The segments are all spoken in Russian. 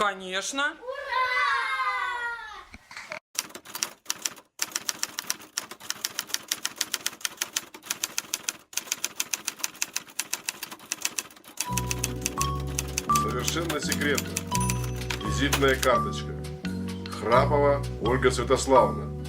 Конечно. Совершенно секретно. Визитная карточка. Храпова Ольга Святославовна.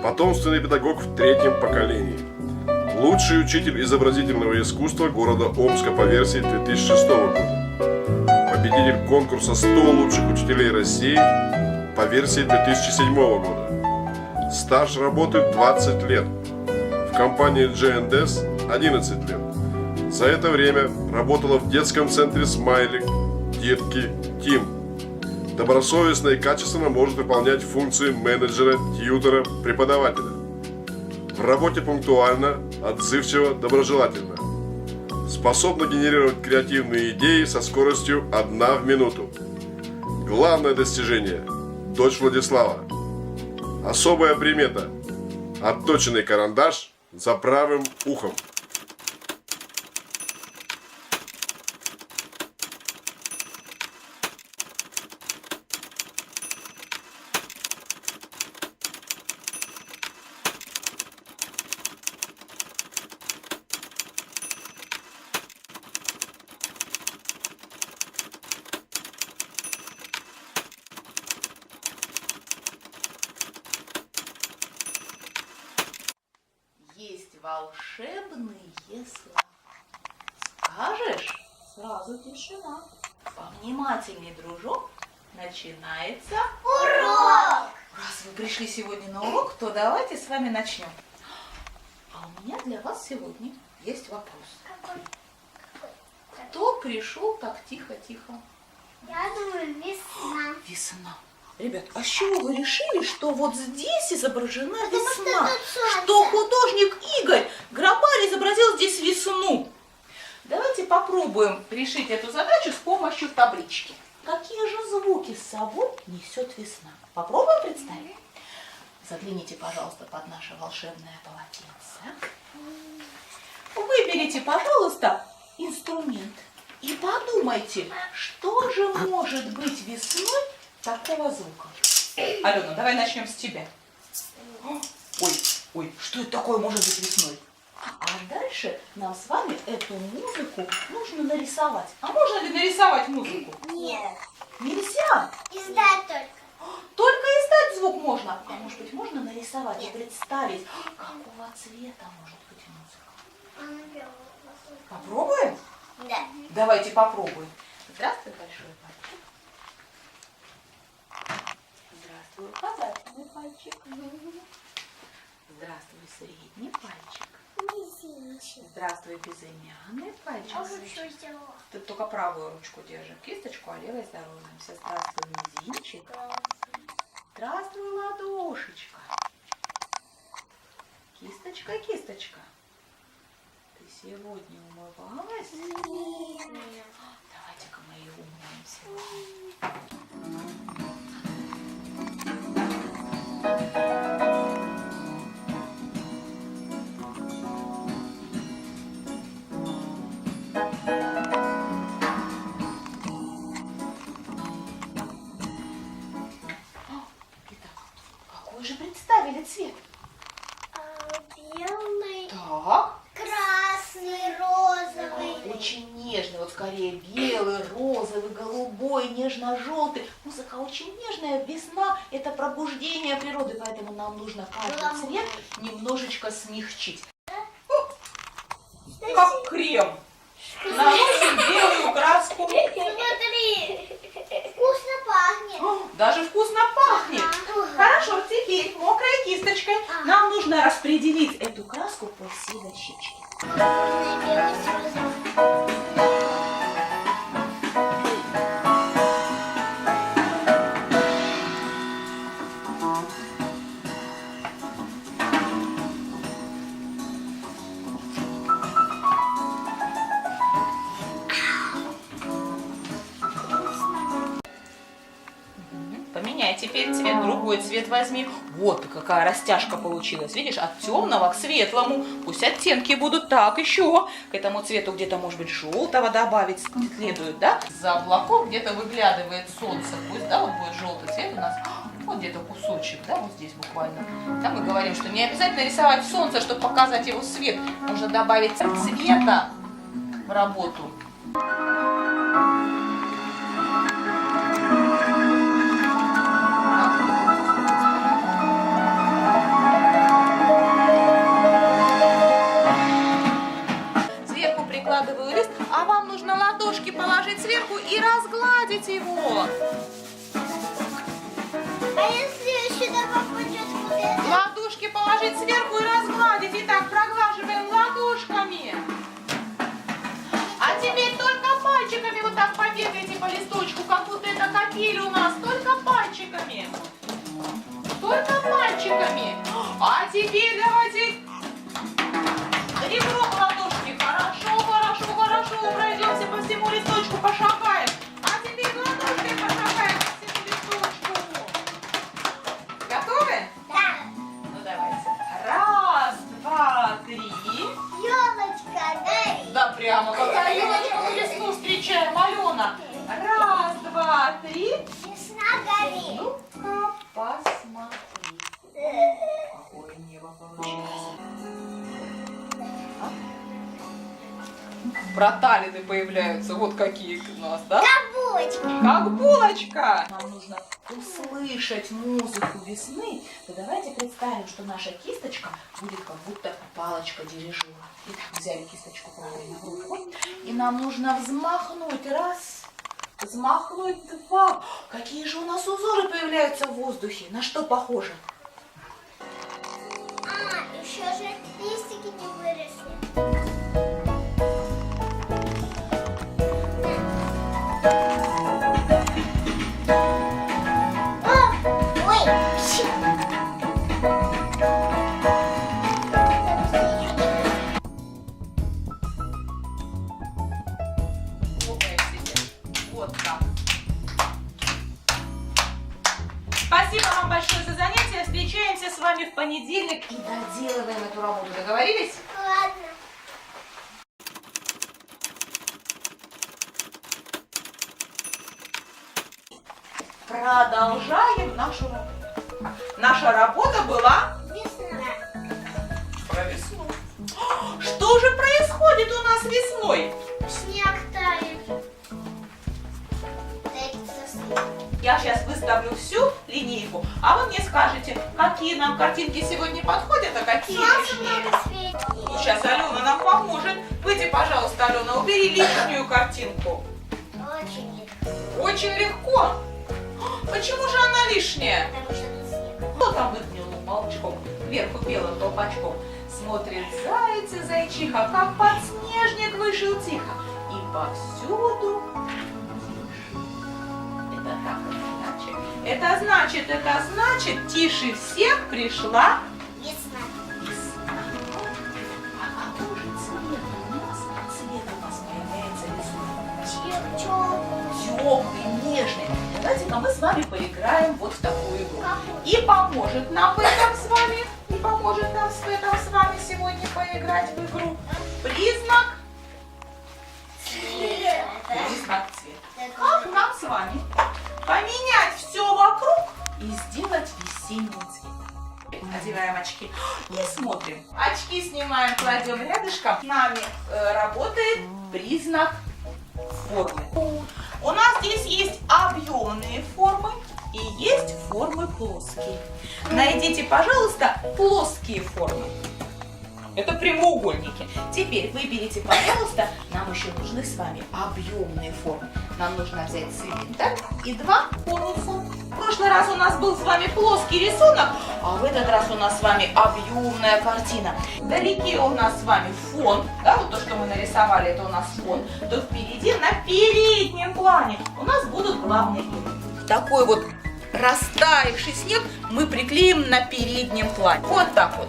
Потомственный педагог в 3-м поколении. Лучший учитель изобразительного искусства города Омска по версии 2006 года. Победитель конкурса 100 лучших учителей России по версии 2007 года. Стаж работы 20 лет. В компании J&S 11 лет. За это время работала в детском центре «Смайлик», «Детки», «Тим». Добросовестно и качественно может выполнять функции менеджера, тьютера, преподавателя. В работе пунктуально, отзывчиво, доброжелательно. Способна генерировать креативные идеи со скоростью 1 в минуту. Главное достижение – дочь Владислава. Особая примета – отточенный карандаш за правым ухом. Есть волшебные слова. Скажешь, сразу тишина. Повнимательней, дружок, начинается урок. Раз вы пришли сегодня на урок, то давайте с вами начнем. А у меня для вас сегодня есть вопрос. Какой? Кто пришел так тихо-тихо? Я думаю, весна. Весна. Ребят, а с чего вы решили, что вот здесь изображена весна? что тут солнце. Что художник Игорь Грабарь изобразил здесь весну? Давайте попробуем решить эту задачу с помощью таблички. Какие же звуки с собой несет весна? Попробуем представить? Загляните, пожалуйста, под наше волшебное полотенце. Выберите, пожалуйста, инструмент и подумайте, что же может быть весной такого звука. Алена, давай начнем с тебя. Ой, что это такое может быть весной? А дальше нам с вами эту музыку нужно нарисовать. А можно ли нарисовать музыку? Нет. Нельзя. Издать только. Только издать звук можно. А может быть, можно нарисовать и представить, какого цвета может быть музыка. Она белая. Попробуем? Да. Давайте попробуем. Здравствуй, большой пальчик. Здравствуй, указательный пальчик. Здравствуй, средний пальчик. Мизинчик. Здравствуй, безымянный пальчик. А вот что сделала? Ты только правую ручку держи, кисточку, а левой здороваемся. Здравствуй, мизинчик. Здравствуй, ладошечка. Кисточка, кисточка. Ты сегодня умывалась? Нет. Давайте-ка мы ее умоемся. Итак, какой же представили цвет? Белый, Так. красный, розовый. Очень нежный, вот скорее белый, розовый, голубой, нежно-желтый. Музыка очень нежная. Весна – это пробуждение природы, поэтому нам нужно каждый цвет немножечко смягчить. Как крем. Наносим белую краску. Смотри, вкусно пахнет. Даже вкусно пахнет. Хорошо, теперь мокрой кисточкой нам нужно распределить эту краску по всей дощечке. Белый с розовым. Поменяй теперь цвет, другой цвет возьми. Вот какая растяжка получилась. Видишь, от темного к светлому. Пусть оттенки будут так еще. К этому цвету где-то, может быть, желтого добавить следует, да? За облаков где-то выглядывает солнце. Пусть, да, вот будет желтый цвет у нас. Вот где-то кусочек, да, вот здесь буквально. Там мы говорим, что не обязательно рисовать солнце, чтобы показать его свет. Можно добавить цвета в работу. Сверху прикладываю лист, а вам нужно ладошки положить сверху и разгладить его. А если сюда попадет вот это? Ладошки положить сверху и разгладить. Итак, проглаживаем ладошками. А теперь только пальчиками вот так побегайте по листочку, как будто это капель у нас. Только пальчиками. Только пальчиками. А теперь давайте ребром ладошки. Хорошо, хорошо, хорошо. Пройдемся по всему листочку, пошагаем. А теперь ладошкой пошагаем по всему листочку. Готовы? Да. Ну давайте. Раз, два, три. Елочка, дай. Да прямо какая елочка по листу встречаем, Алена. Раз, два, три. Весна горит. Ну-ка, посмотри. Какое небо получилось. Проталины появляются, вот какие у нас, да? Кабочка. Как булочка. Нам нужно услышать музыку весны. То давайте представим, что наша кисточка будет как будто палочка дирижера. Итак, взяли кисточку правильно в руку. И нам нужно взмахнуть. Раз. Взмахнуть. Два. Какие же у нас узоры появляются в воздухе? На что похоже? А, еще же листики не выросли. Ой, пшик. Хлопаем себе. Вот так. Спасибо вам большое за занятие. Встречаемся с вами в понедельник и доделываем эту работу. Договорились? Ладно. Продолжаем нашу работу. Наша работа была Весна. про весну. Что же происходит у нас весной? Снег тает. Дайте засыпать. Я сейчас выставлю всю линейку, а вы мне скажете, какие нам картинки сегодня подходят, а какие Солнце лишние. много светит. Сейчас Алена нам поможет. Выйди, пожалуйста, Алена, убери лишнюю картинку. Очень легко. Очень легко. Почему же она лишняя? Потому что тут снег. Кто там выдвинул молчком, кверху белым колпачком? Смотрит заяц и зайчиха, как подснежник вышел тихо. И повсюду тише. Это так, это иначе. Это значит, тише всех пришла Весна. весна. А какой же цвет у нас? Цвет у нас появляется весной. Теплый, нежный. Давайте-ка мы с вами поиграем вот в такую игру. И поможет нам в этом с вами, сегодня поиграть в игру признак цвета. Признак цвета. Как нам с вами поменять все вокруг и сделать весенний цвет? Надеваем очки и смотрим. Очки снимаем, кладем рядышком. С нами работает признак формы. У нас здесь есть объемные формы и есть формы плоские. Найдите, пожалуйста, плоские формы. Это прямоугольники. Теперь выберите, пожалуйста, нам еще нужны с вами объемные формы. Нам нужно взять цилиндр и два конуса. В прошлый раз у нас был с вами плоский рисунок, а в этот раз у нас с вами объемная картина. Вдалеке у нас с вами фон, да, вот то, что мы нарисовали, это у нас фон. То впереди на переднем плане у нас будут главные герои. Такой вот растаявший снег мы приклеим на переднем плане. Вот так вот.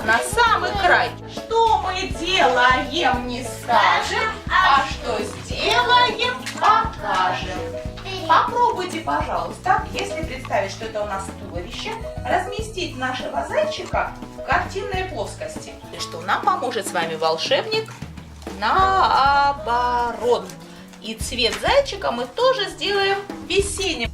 На самый край. Что мы делаем, не скажем, а что сделаем, покажем. Попробуйте Попробуйте, пожалуйста, если представить, что это у нас туловище, разместить нашего зайчика в картинной плоскости. И что нам поможет с вами волшебник? Наоборот. И цвет зайчика мы тоже сделаем весенним.